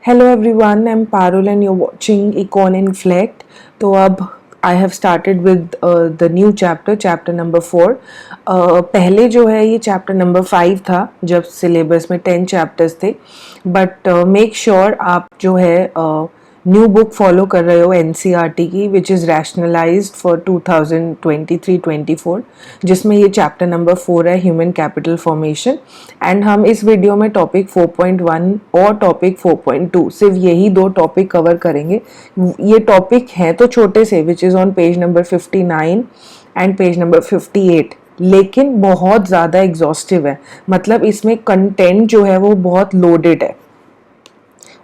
Hello everyone, I'm Parul and you're watching Econ Inflect. तो अब I have started with the new chapter, chapter number 4. पहले जो है ये chapter number 5 था जब syllabus में 10 chapters थे, but make sure आप जो है न्यू बुक फॉलो कर रहे हो एनसीईआरटी की विच इज़ रैशनलाइज्ड फॉर 2023-24 जिसमें ये चैप्टर नंबर 4 है ह्यूमन कैपिटल फॉर्मेशन एंड हम इस वीडियो में टॉपिक 4.1 और टॉपिक 4.2 सिर्फ यही दो टॉपिक कवर करेंगे। ये टॉपिक हैं तो छोटे से which is on page number 59 and page number 58 लेकिन बहुत ज़्यादा एग्जॉस्टिव है, मतलब इसमें कंटेंट जो है वो बहुत लोडेड है।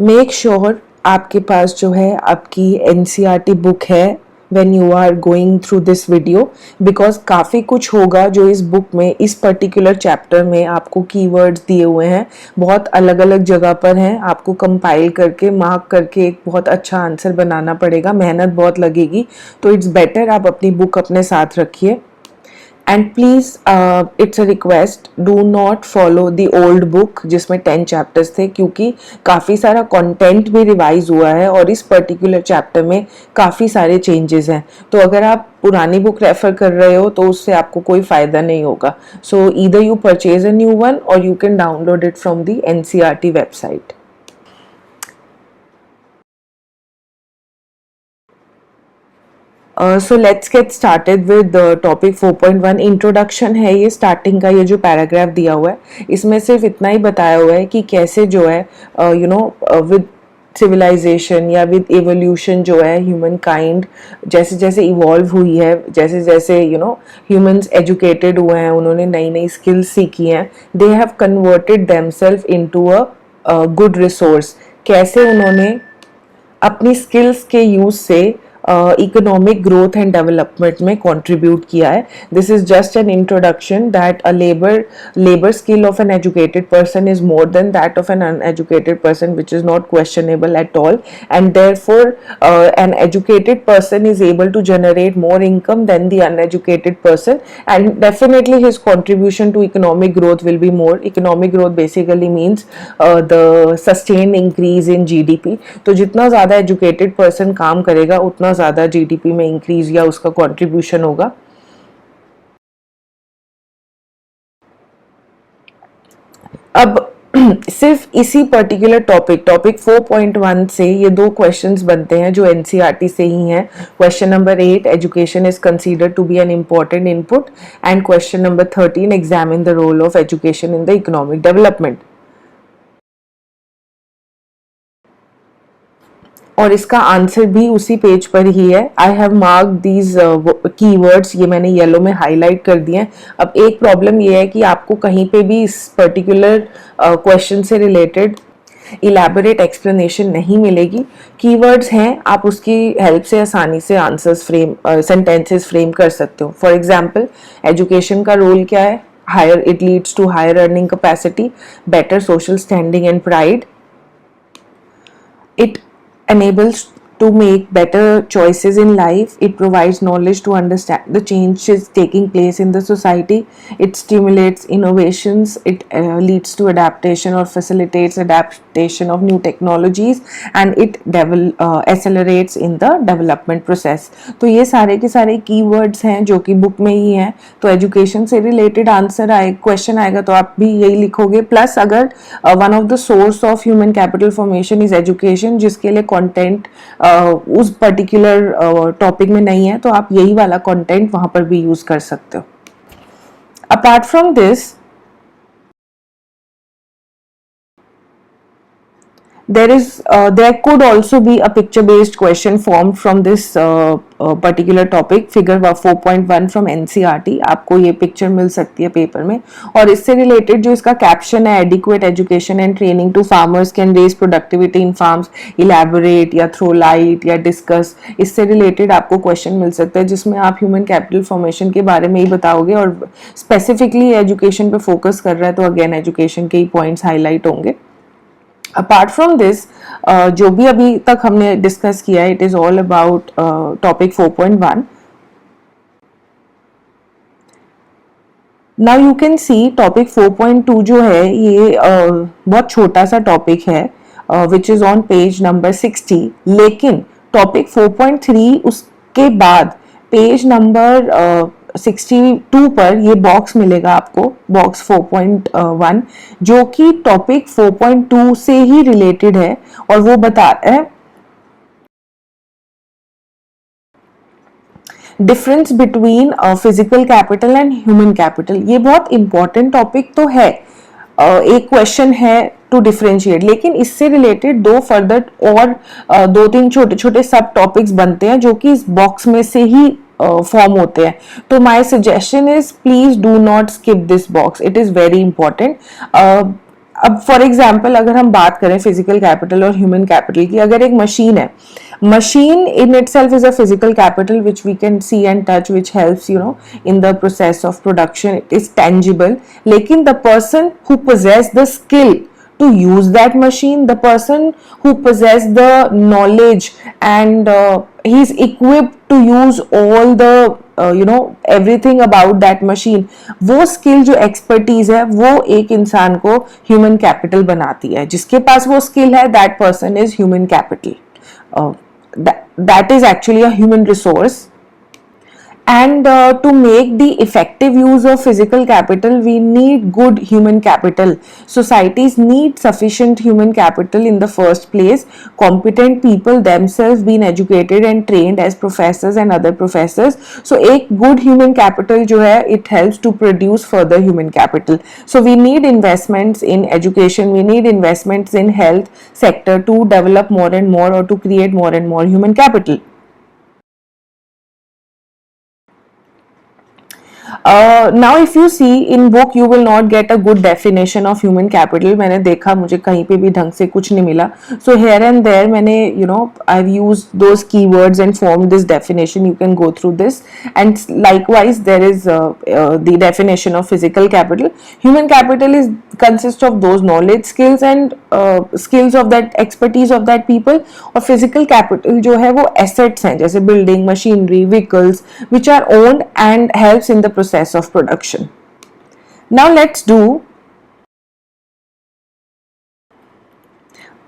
मेक श्योर आपके पास जो है आपकी एनसीईआरटी बुक है when you are going through this video, because काफ़ी कुछ होगा जो इस बुक में इस पर्टिकुलर चैप्टर में आपको कीवर्ड्स दिए हुए हैं, बहुत अलग अलग जगह पर हैं। आपको कंपाइल करके मार्क करके एक बहुत अच्छा आंसर बनाना पड़ेगा, मेहनत बहुत लगेगी, तो इट्स बेटर आप अपनी बुक अपने साथ रखिए। And please it's a request, do not follow the old book जिसमें 10 चैप्टर्स थे, क्योंकि काफ़ी सारा कंटेंट भी रिवाइज हुआ है और इस पर्टिकुलर चैप्टर में काफ़ी सारे चेंजेस हैं। तो अगर आप पुरानी बुक रेफर कर रहे हो तो उससे आपको कोई फ़ायदा नहीं होगा। So either you purchase a new one or you can download it from the NCERT website. So let's get started with topic 4.1। Introduction है ये, स्टार्टिंग का ये जो पैराग्राफ दिया हुआ है इसमें सिर्फ इतना ही बताया हुआ है कि कैसे जो है विद सिविलाइजेशन या विद एवोल्यूशन जो है ह्यूमन काइंड जैसे जैसे इवॉल्व हुई है, जैसे जैसे ह्यूमंस एजुकेटेड हुए हैं, उन्होंने नई नई स्किल्स सीखी हैं, they have converted themselves into a good resource. कैसे उन्होंने अपनी स्किल्स के यूज से इकोनॉमिक ग्रोथ एंड डेवलपमेंट में कंट्रीब्यूट किया है। This is just an introduction that a labour skill of an educated person is more than that of an uneducated person which is not questionable at all, and therefore an educated person is able to generate more income than the uneducated person, and definitely his contribution to economic growth will be more. Economic growth basically means the sustained increase in GDP. तो जितना ज़्यादा educated person काम करेगा उतना ज़्यादा GDP में increase या उसका contribution होगा। अब सिर्फ इसी पर्टिकुलर टॉपिक 4.1 से ये दो क्वेश्चंस बनते हैं जो एनसीईआरटी से ही हैं। Question number 8, education is considered to be an important input, and question number 13, examine the role of education in the economic development. और इसका आंसर भी उसी पेज पर ही है। I have mark these keywords, ये मैंने येलो में हाईलाइट कर दिए हैं। अब एक प्रॉब्लम ये है कि आपको कहीं पे भी इस पर्टिकुलर क्वेश्चन से रिलेटेड इलेबोरेट एक्सप्लेनेशन नहीं मिलेगी। कीवर्ड्स हैं, आप उसकी हेल्प से आसानी से आंसर्स सेंटेंसेस फ्रेम कर सकते हो। फॉर एग्जाम्पल, एजुकेशन का रोल क्या है? Higher, it leads to higher earning capacity, better social standing and pride, it enables to make better choices in life, it provides knowledge to understand the changes taking place in the society, it stimulates innovations, it leads to adaptation or facilitates adaptation of new technologies, and it accelerates in the development process। तो ये सारे के सारे keywords हैं जो कि book में ही हैं। तो एजुकेशन से रिलेटेड आंसर क्वेश्चन आएगा तो आप भी यही लिखोगे। प्लस अगर one of the source of human capital formation is education, जिसके लिए कंटेंट उस पर्टिकुलर टॉपिक में नहीं है, तो आप यही वाला कंटेंट वहां पर भी यूज कर सकते हो। Apart from this, there could also be a picture based question formed from this particular topic, figure 4.1 from NCERT। आपको ये पिक्चर मिल सकती है पेपर में, और इससे रिलेटेड जो इसका कैप्शन है, adequate education and training to farmers can raise productivity in farms, elaborate या थ्रो लाइट या डिस्कस, इससे रिलेटेड आपको क्वेश्चन मिल सकता है जिसमें आप ह्यूमन कैपिटल फॉर्मेशन के बारे में ही बताओगे और स्पेसिफिकली एजुकेशन पे फोकस कर रहा है, तो अगेन एजुकेशन के ही पॉइंट्स हाईलाइट होंगे। अपार्ट फ्रॉम दिस, जो भी अभी तक हमने डिस्कस किया है, it is all about topic 4.1। Now you can see topic 4.2 जो है ये बहुत छोटा सा टॉपिक है, which is on page number 60, लेकिन टॉपिक 4.3 उसके बाद पेज नंबर 62 पर ये बॉक्स मिलेगा आपको, बॉक्स 4.1, जो कि टॉपिक 4.2 से ही रिलेटेड है और वो बताता है difference between physical capital and human capital. ये बहुत इंपॉर्टेंट टॉपिक तो है, एक क्वेश्चन है टू डिफरेंशिएट, लेकिन इससे रिलेटेड दो फर्दर और दो तीन छोटे छोटे सब टॉपिक्स बनते हैं जो कि इस बॉक्स में से ही फॉर्म होते हैं। तो my suggestion is please do not skip this box, it is very important. अब फॉर एग्जाम्पल अगर हम बात करें फिजिकल कैपिटल और ह्यूमन कैपिटल की, अगर एक मशीन है, machine in itself is a physical capital which we can see and touch, which helps in the process of production, it is tangible, lekin the person who possess the skill to use that machine, the person who possess the knowledge and he is equipped to use all the everything about that machine, वो skill जो expertise है वो एक इंसान को human capital बनाती है। जिसके पास वो skill है, that person is human capital. That is actually a human resource, and to make the effective use of physical capital we need good human capital. Societies need sufficient human capital in the first place, competent people themselves being educated and trained as professors and other professors. So एक good human capital जो है it helps to produce further human capital. So we need investments in education, we need investments in health sector to develop more and more or to create more and more human capital. Now if you see in book you will not get a good definition of human capital. मैंने देखा, मुझे कहीं पे भी ढंग से कुछ नहीं मिला. So here and there मैंने I've used those keywords and formed this definition. You can go through this, and likewise there is the definition of physical capital. Human capital consists of those knowledge, skills and skills of that expertise of that people. और physical capital जो है वो assets हैं, जैसे building, machinery, vehicles which are owned and helps in the process of production. Now let's do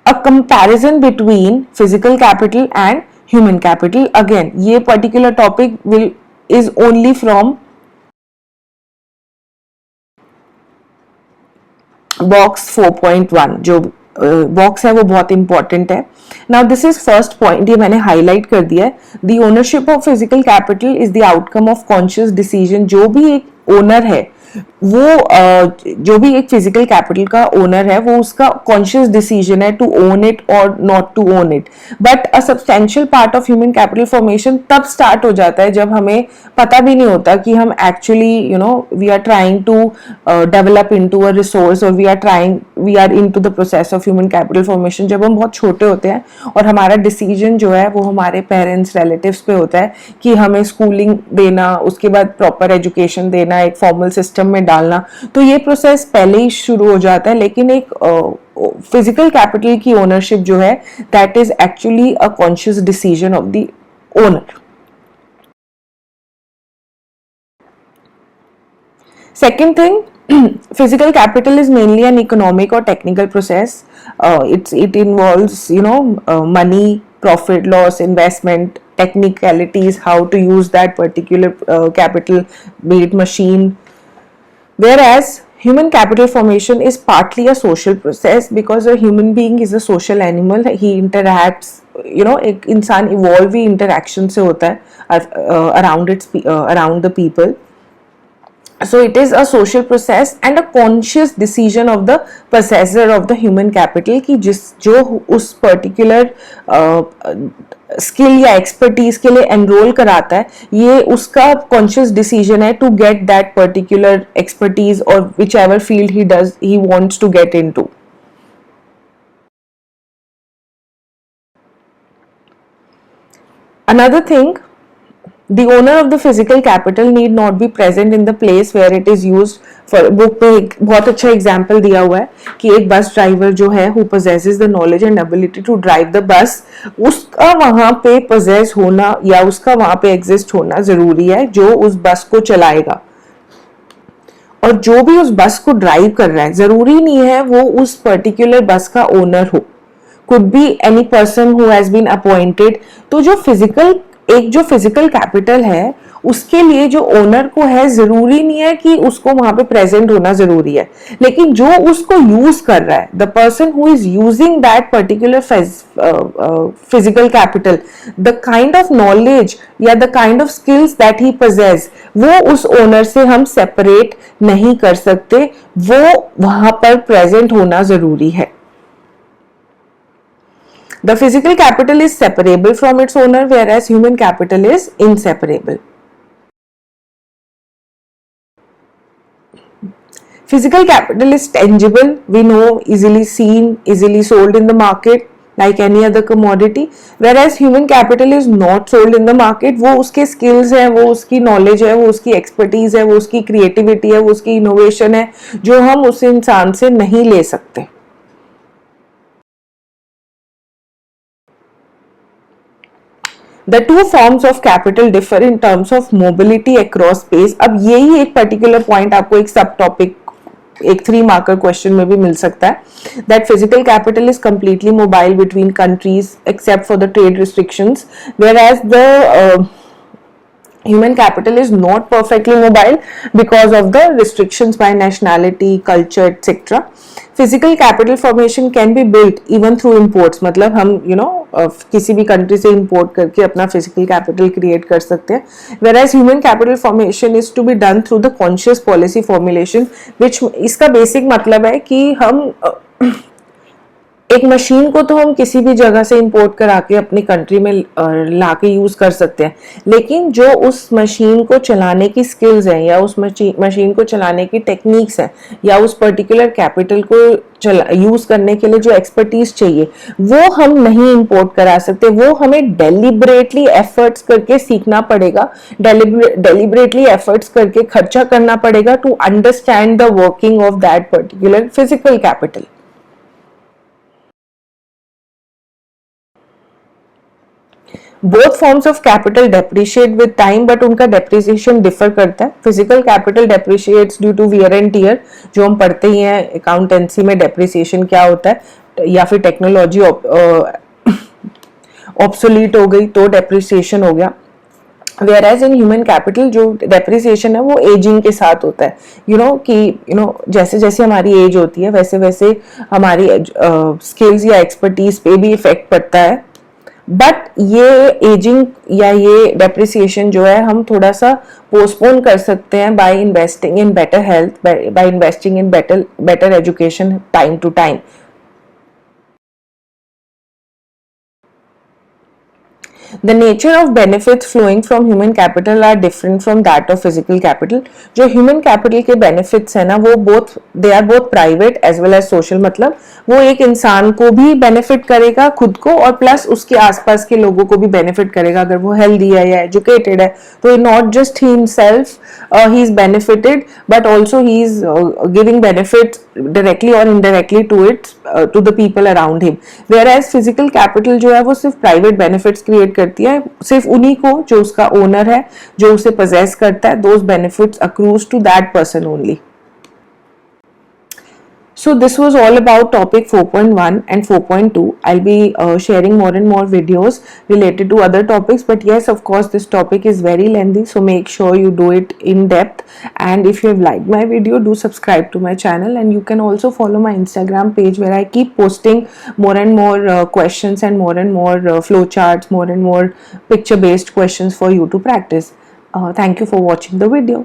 a comparison between physical capital and human capital. Again, ये particular topic is only from box 4.1. जो box है वो बहुत important है. Now this is first point, ये मैंने highlight कर दिया है. The ownership of physical capital is the outcome of conscious decision. जो भी एक ओनर है वो जो भी एक फिजिकल कैपिटल का ओनर है वो उसका कॉन्शियस डिसीजन है टू ओन इट और not to own it. But a substantial part of human capital formation तब स्टार्ट हो जाता है जब हमें पता भी नहीं होता कि हम actually we are trying to develop into a resource और we are into the process of human capital formation. जब हम बहुत छोटे होते हैं और हमारा डिसीजन जो है वो हमारे पेरेंट्स रिलेटिव्स पे होता है कि हमें स्कूलिंग देना, उसके बाद प्रॉपर एजुकेशन देना, एक फॉर्मल सिस्टम में डालना, तो ये प्रोसेस पहले ही शुरू हो जाता है. लेकिन एक फिजिकल कैपिटल की ओनरशिप जो है that is actually a conscious decision of the owner. Second thing, physical capital is mainly an economic or technical process. It involves money, profit, loss, investment, technicalities, how to use that particular capital, be it machine. Whereas human capital formation is partly a social process because a human being is a social animal. He interacts, एक इंसान evolve ही interaction से होता है around the people. So it is a social process and a conscious decision of the possessor of the human capital कि जो उस particular skill या expertise के लिए एनरोल कराता है, ये उसका कॉन्शियस डिसीजन है to get that particular expertise और whichever field he wants to get into. Another thing, the owner of the physical capital need not be present in the place where it is used. For book पे एक बहुत अच्छा example दिया हुआ है कि एक बस ड्राइवर जो है who possesses the knowledge and ability to drive the bus, उसका वहां पे possess होना या उसका वहां पे exist होना जरूरी है जो उस बस को चलाएगा. और जो भी उस बस को ड्राइव कर रहा है जरूरी नहीं है वो उस पर्टिकुलर बस का ओनर हो. could be any person who has been appointed. तो जो फिजिकल कैपिटल है उसके लिए जो ओनर को है, जरूरी नहीं है कि उसको वहां पे प्रेजेंट होना जरूरी है, लेकिन जो उसको यूज कर रहा है, the person who is using that particular physical capital, the kind of knowledge या the kind of skills that he possess, वो उस ओनर से हम सेपरेट नहीं कर सकते, वो वहां पर प्रेजेंट होना जरूरी है. The physical capital is separable from its owner, whereas human capital is inseparable. Physical capital is tangible, we know, easily seen, easily sold in the market like any other commodity, whereas human capital is not sold in the market. वो उसके skills है, वो उसकी knowledge है, वो उसकी expertise है, वो उसकी creativity है, वो उसकी innovation है, जो हम उस इंसान से नहीं ले सकते. The two forms of capital differ in terms of mobility across space. अब यही एक particular point आपको एक सब टॉपिक, एक 3 मार्कर क्वेश्चन में भी मिल सकता है. That physical capital is completely mobile between countries except for the trade restrictions, whereas the human capital is not perfectly mobile because of the restrictions by nationality, culture, etc. Physical capital formation can be built even through imports. मतलब हम किसी भी country से import करके अपना physical capital create कर सकते हैं. whereas human capital formation is to be done through the conscious policy formulation, which इसका बेसिक मतलब है कि हम एक मशीन को तो हम किसी भी जगह से इंपोर्ट करा के अपनी कंट्री में ला के यूज कर सकते हैं, लेकिन जो उस मशीन को चलाने की स्किल्स हैं या उस मशीन को चलाने की टेक्निक्स हैं या उस पर्टिकुलर कैपिटल को यूज करने के लिए जो एक्सपर्टीज चाहिए, वो हम नहीं इंपोर्ट करा सकते. वो हमें डेलिबरेटली एफर्ट्स करके सीखना पड़ेगा, डेलिबरेटली एफर्ट्स करके खर्चा करना पड़ेगा to understand the working of that particular physical capital. Both forms of capital depreciate with time, but उनका depreciation differ करता है. Physical capital depreciates due to wear and tear, जो हम पढ़ते ही हैं accountancy में depreciation क्या होता है, या फिर टेक्नोलॉजी obsolete हो गई तो depreciation हो गया. whereas in human capital जो depreciation है वो aging के साथ होता है. जैसे जैसे हमारी age होती है वैसे वैसे हमारी skills या expertise पे भी effect पड़ता है. बट ये एजिंग या ये डेप्रिसिएशन जो है हम थोड़ा सा पोस्टपोन कर सकते हैं by investing in better health, by investing in better education time to time. The nature of benefits flowing from human capital are different from that of physical capital. जो human capital के benefits है ना, वो they are both private as well as social. मतलब वो एक इंसान को भी benefit करेगा खुद को, और प्लस उसके आसपास के लोगों को भी benefit करेगा. अगर वो healthy है या educated है तो not just himself he is benefited, but also he is giving benefits directly or indirectly to the people around him. Whereas physical capital जो है वो सिर्फ private benefits create करती है, सिर्फ उन्हीं को जो उसका ओनर है, जो उसे possess करता है, those benefits accrues to that person only. So this was all about topic 4.1 and 4.2. I'll be sharing more and more videos related to other topics, but yes, of course this topic is very lengthy, so make sure you do it in depth. And if you have liked my video, do subscribe to my channel, and you can also follow my Instagram page where I keep posting more and more questions and more flowcharts, more and more picture based questions for you to practice. Thank you for watching the video.